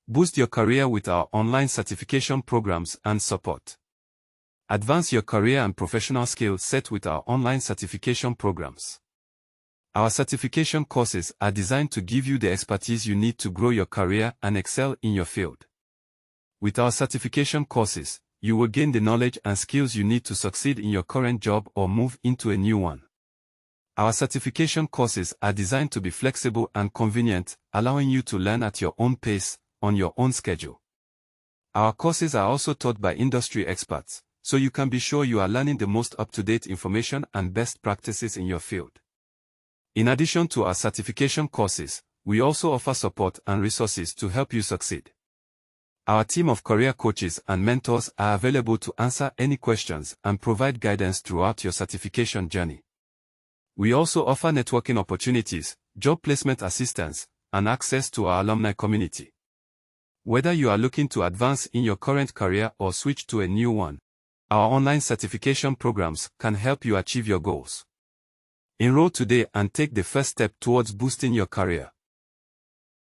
Boost your career with our online certification programs and support. Advance your career and professional skill set with our online certification programs. Our certification courses are designed to give you the expertise you need to grow your career and excel in your field. With our certification courses, you will gain the knowledge and skills you need to succeed in your current job or move into a new one. Our certification courses are designed to be flexible and convenient, allowing you to learn at your own pace, on your own schedule. Our courses are also taught by industry experts, so you can be sure you are learning the most up-to-date information and best practices in your field. In addition to our certification courses, we also offer support and resources to help you succeed. Our team of career coaches and mentors are available to answer any questions and provide guidance throughout your certification journey. We also offer networking opportunities, job placement assistance, and access to our alumni community. Whether you are looking to advance in your current career or switch to a new one, our online certification programs can help you achieve your goals. Enroll today and take the first step towards boosting your career.